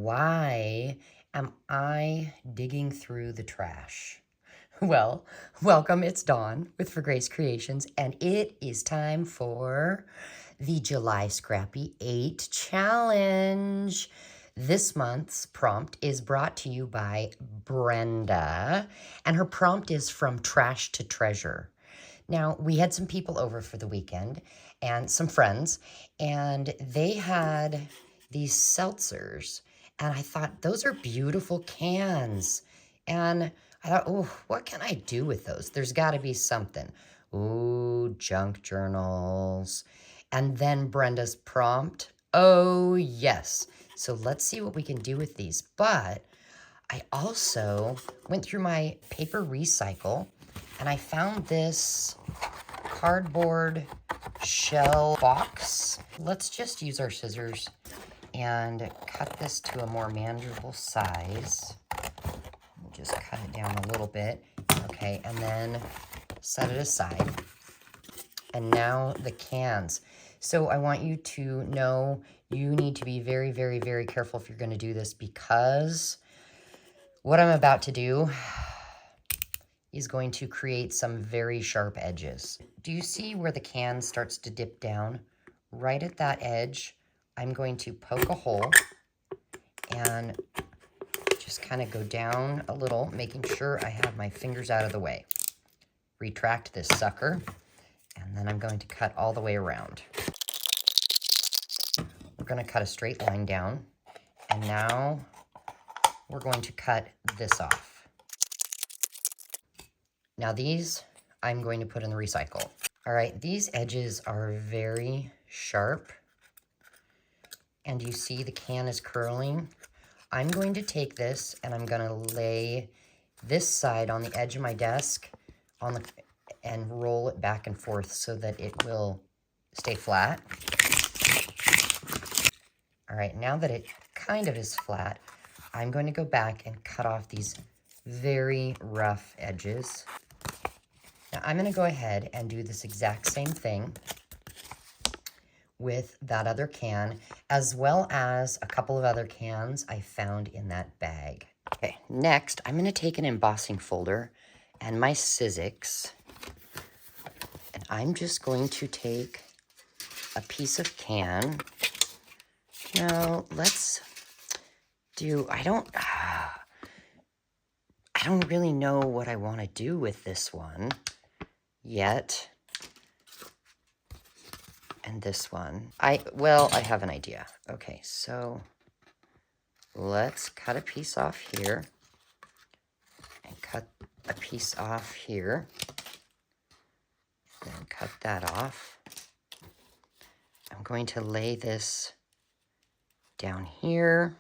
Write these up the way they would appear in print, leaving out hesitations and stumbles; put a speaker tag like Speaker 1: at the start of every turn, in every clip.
Speaker 1: Why am I digging through the trash? Well, welcome. It's Dawn with For Grace Creations, and it is time for the July Scrappy 8 Challenge. This month's prompt is brought to you by Brenda, and her prompt is From Trash to Treasure. Now, we had some people over for the weekend and some friends, and they had these seltzers. And I thought, those are beautiful cans. And I thought, oh, what can I do with those? There's got to be something. Ooh, junk journals. And then Brenda's prompt. Oh, yes. So let's see what we can do with these. But I also went through my paper recycle and I found this cardboard shell box. Let's just use our scissors and cut this to a more manageable size. Just cut it down a little bit. Okay, and then set it aside. And now the cans. So I want you to know you need to be very, very, very careful if you're going to do this, because what I'm about to do is going to create some very sharp edges. Do you see where the can starts to dip down? Right at that edge, I'm going to poke a hole and just kind of go down a little, making sure I have my fingers out of the way. Retract this sucker, and then I'm going to cut all the way around. We're going to cut a straight line down, and now we're going to cut this off. Now these, I'm going to put in the recycle. All right, these edges are very sharp, and you see the can is curling. I'm going to take this and I'm gonna lay this side on the edge of my desk and roll it back and forth so that it will stay flat. All right, now that it kind of is flat, I'm going to go back and cut off these very rough edges. Now I'm going to go ahead and do this exact same thing with that other can, as well as a couple of other cans I found in that bag. Okay, next I'm going to take an embossing folder and my Sizzix, and I'm just going to take a piece of can. Now let's do, I don't really know what I want to do with this one yet. And this one, I have an idea. Okay, so let's cut a piece off here and cut a piece off here. Then cut that off. I'm going to lay this down here.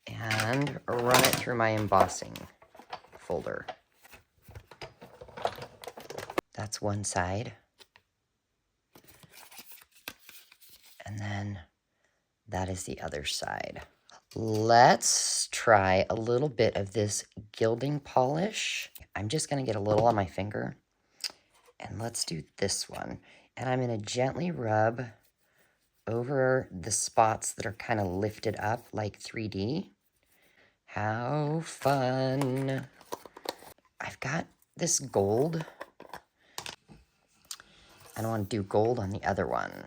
Speaker 1: And run it through my embossing folder. That's one side. And then that is the other side. Let's try a little bit of this gilding polish. I'm just going to get a little on my finger. And let's do this one. And I'm going to gently rub over the spots that are kind of lifted up like 3D. How fun. I've got this gold. I don't want to do gold on the other one.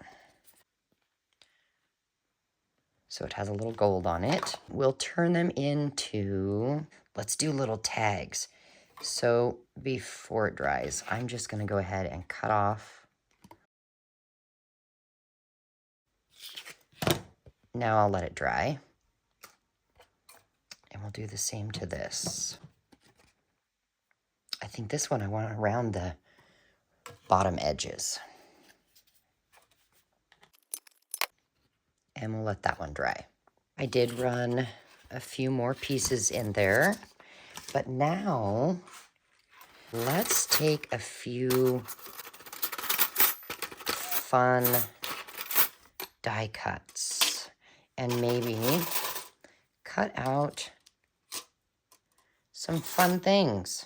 Speaker 1: So it has a little gold on it. We'll turn them into, let's do little tags. So before it dries, I'm just going to go ahead and cut off. Now I'll let it dry. And we'll do the same to this. I think this one I want around the bottom edges. And we'll let that one dry. I did run a few more pieces in there, but now let's take a few fun die cuts and maybe cut out some fun things.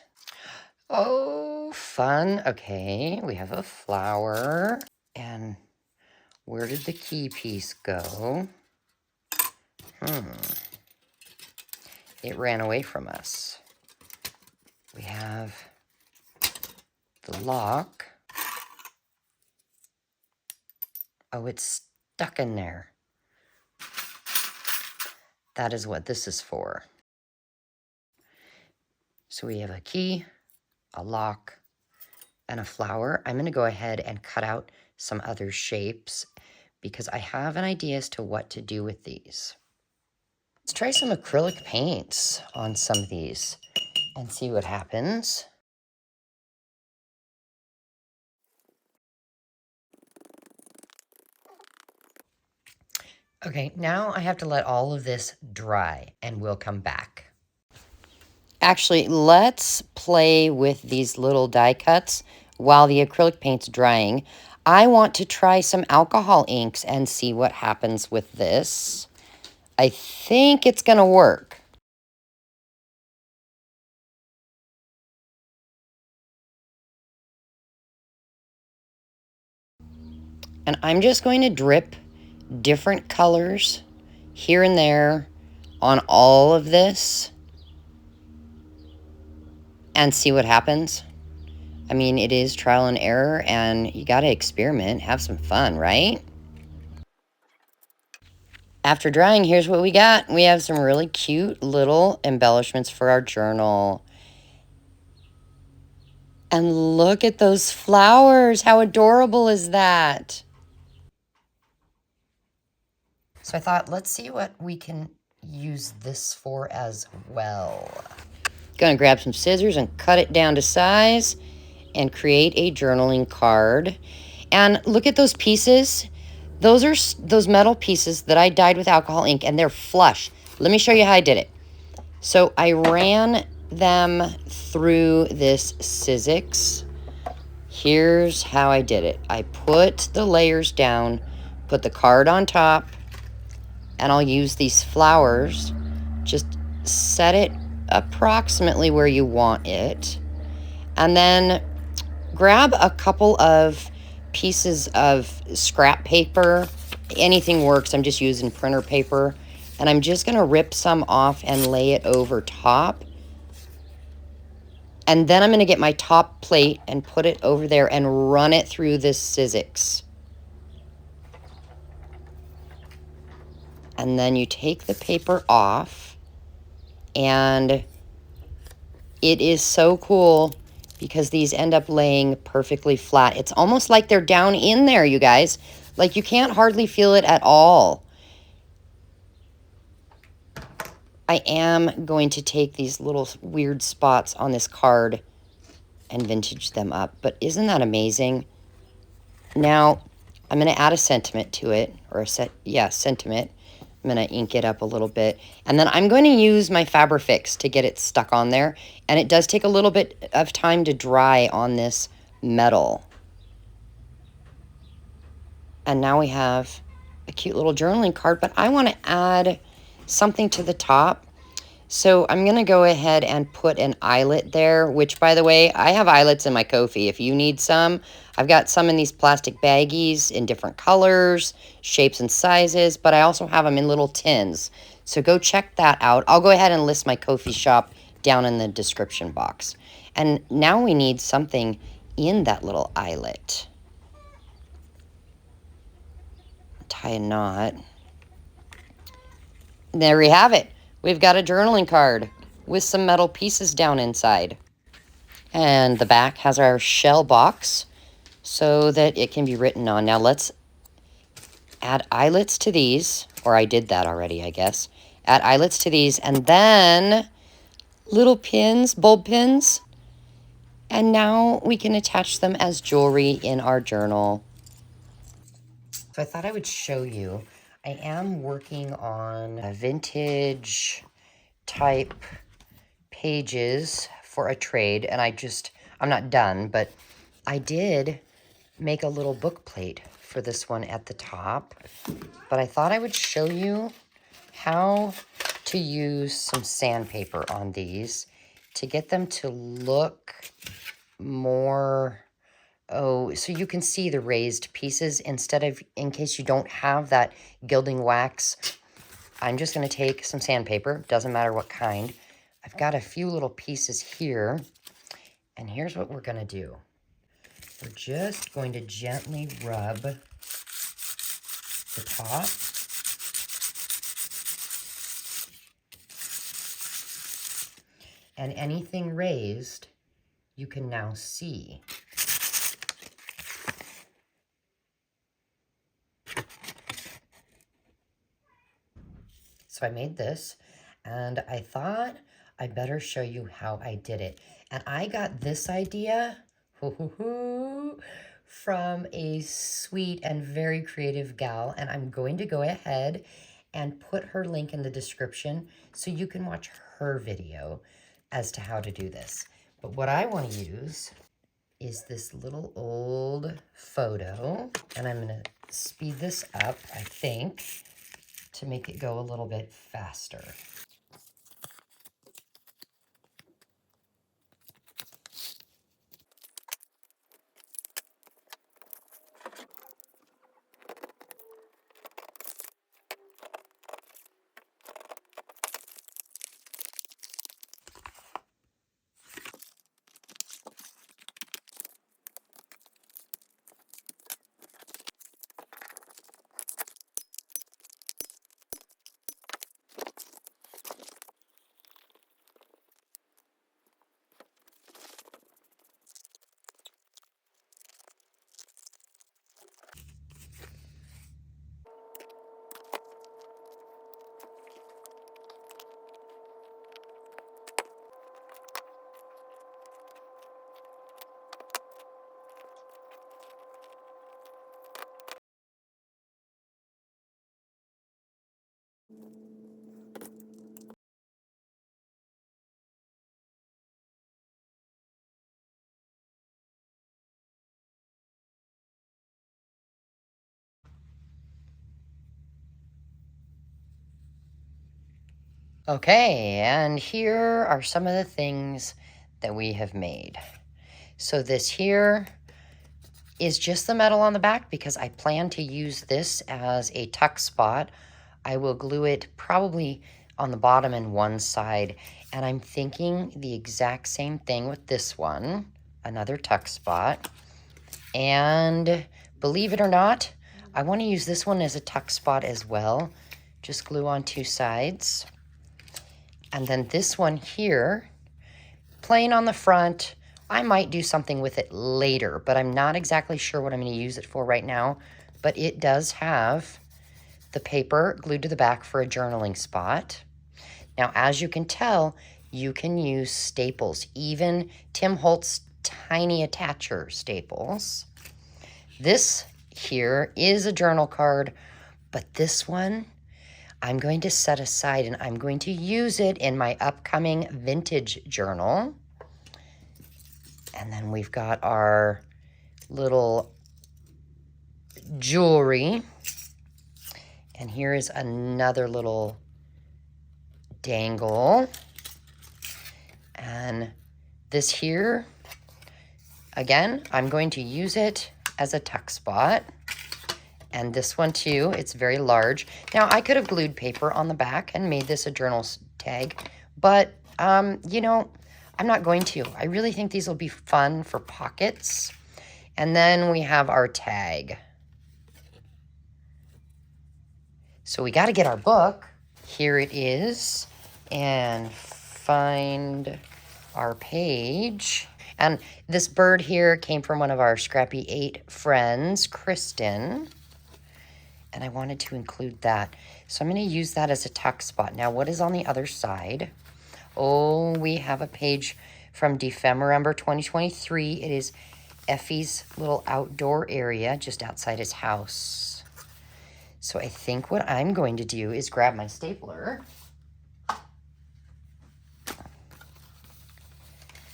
Speaker 1: Oh, fun. Okay, we have a flower and Where did the key piece go? It ran away from us. We have the lock. Oh, it's stuck in there. That is what this is for. So we have a key, a lock, and a flower. I'm going to go ahead and cut out some other shapes because I have an idea as to what to do with these. Let's try some acrylic paints on some of these and see what happens. Okay, now I have to let all of this dry and we'll come back. Actually, let's play with these little die cuts while the acrylic paint's drying. I want to try some alcohol inks and see what happens with this. I think it's going to work. And I'm just going to drip different colors here and there on all of this and see what happens. I mean, it is trial and error, and you got to experiment, have some fun, right? After drying, here's what we got. We have some really cute little embellishments for our journal. And look at those flowers. How adorable is that? So I thought, let's see what we can use this for as well. Gonna grab some scissors and cut it down to size and create a journaling card. And look at those pieces. Those are those metal pieces that I dyed with alcohol ink, and they're flush. Let me show you how I did it. So I ran them through this Sizzix. Here's how I did it. I put the layers down, put the card on top, and I'll use these flowers. Just set it approximately where you want it. And then grab a couple of pieces of scrap paper. Anything works. I'm just using printer paper. And I'm just going to rip some off and lay it over top. And then I'm going to get my top plate and put it over there and run it through this Sizzix. And then you take the paper off. And it is so cool because these end up laying perfectly flat. It's almost like they're down in there, you guys. Like you can't hardly feel it at all. I am going to take these little weird spots on this card and vintage them up. But isn't that amazing? Now, I'm going to add a sentiment to it. Or a sentiment. I'm going to ink it up a little bit. And then I'm going to use my Fabrifix to get it stuck on there. And it does take a little bit of time to dry on this metal. And now we have a cute little journaling card. But I want to add something to the top. So I'm going to go ahead and put an eyelet there, which, by the way, I have eyelets in my Ko-fi. If you need some, I've got some in these plastic baggies in different colors, shapes, and sizes, but I also have them in little tins. So go check that out. I'll go ahead and list my Ko-fi shop down in the description box. And now we need something in that little eyelet. Tie a knot. There we have it. We've got a journaling card with some metal pieces down inside. And the back has our shell box so that it can be written on. Now let's add eyelets to these, or I did that already, I guess. Add eyelets to these, and then little pins, bulb pins. And now we can attach them as jewelry in our journal. So I thought I would show you. I am working on a vintage type pages for a trade, and I'm not done, but I did make a little book plate for this one at the top. But I thought I would show you how to use some sandpaper on these to get them to look more Oh, so you can see the raised pieces instead of, in case you don't have that gilding wax, I'm just going to take some sandpaper, doesn't matter what kind. I've got a few little pieces here, and here's what we're going to do. We're just going to gently rub the top. And anything raised, you can now see. So I made this, and I thought I better show you how I did it. And I got this idea from a sweet and very creative gal, and I'm going to go ahead and put her link in the description so you can watch her video as to how to do this. But what I want to use is this little old photo, and I'm going to speed this up, I think, to make it go a little bit faster. Okay, and here are some of the things that we have made. So this here is just the metal on the back because I plan to use this as a tuck spot. I will glue it probably on the bottom and one side, and I'm thinking the exact same thing with this one, another tuck spot. And believe it or not, I want to use this one as a tuck spot as well. Just glue on two sides. And then this one here, plain on the front. I might do something with it later, but I'm not exactly sure what I'm going to use it for right now. But it does have the paper glued to the back for a journaling spot. Now, as you can tell, you can use staples, even Tim Holtz tiny attacher staples. This here is a journal card, but this one I'm going to set aside, and I'm going to use it in my upcoming vintage journal. And then we've got our little jewelry. And here is another little dangle. And this here, again, I'm going to use it as a tuck spot. And this one too, it's very large. Now, I could have glued paper on the back and made this a journal tag, but, you know, I'm not going to. I really think these will be fun for pockets. And then we have our tag. So we got to get our book. Here it is. And find our page. And this bird here came from one of our Scrappy 8 friends, Kristen. And I wanted to include that. So I'm going to use that as a tuck spot. Now, what is on the other side? Oh, we have a page from December 2023. It is Effie's little outdoor area just outside his house. So I think what I'm going to do is grab my stapler.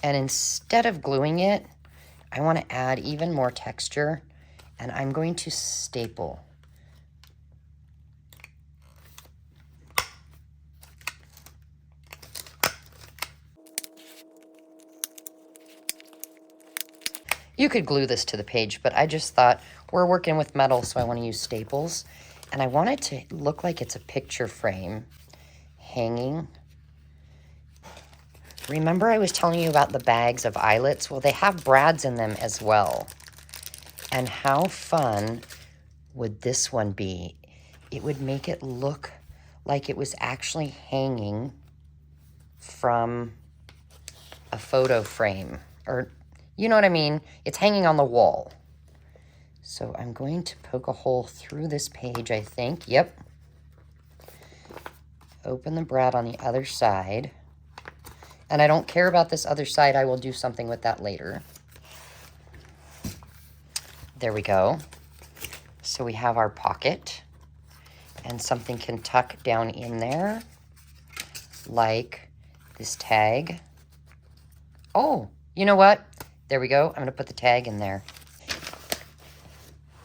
Speaker 1: And instead of gluing it, I want to add even more texture. And I'm going to staple. You could glue this to the page, but I just thought we're working with metal, so I want to use staples. And I want it to look like it's a picture frame hanging. Remember I was telling you about the bags of eyelets? Well, they have brads in them as well. And how fun would this one be? It would make it look like it was actually hanging from a photo frame, or you know what I mean? It's hanging on the wall. So I'm going to poke a hole through this page, I think. Yep. Open the brad on the other side. And I don't care about this other side. I will do something with that later. There we go. So we have our pocket. And something can tuck down in there, like this tag. Oh, you know what? There we go. I'm going to put the tag in there.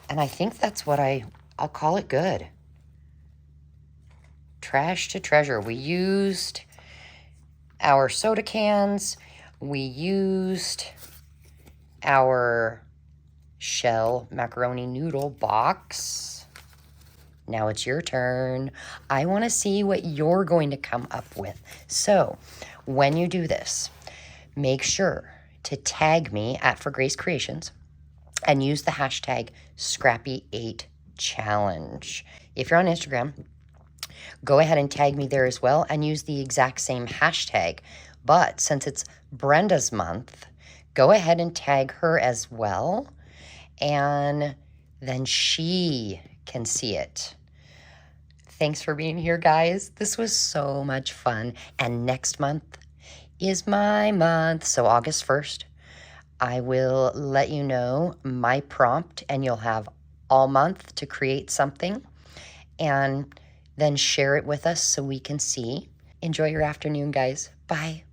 Speaker 1: And I think that's what I'll call it good. Trash to treasure. We used our soda cans. We used our shell macaroni noodle box. Now it's your turn. I want to see what you're going to come up with. So when you do this, make sure to tag me at For Grace Creations and use the hashtag Scrappy8Challenge. If you're on Instagram, go ahead and tag me there as well and use the exact same hashtag. But since it's Brenda's month, go ahead and tag her as well, and then she can see it. Thanks for being here, guys. This was so much fun. And next month is my month. So August 1st, I will let you know my prompt, and you'll have all month to create something and then share it with us so we can see. Enjoy your afternoon, guys. Bye.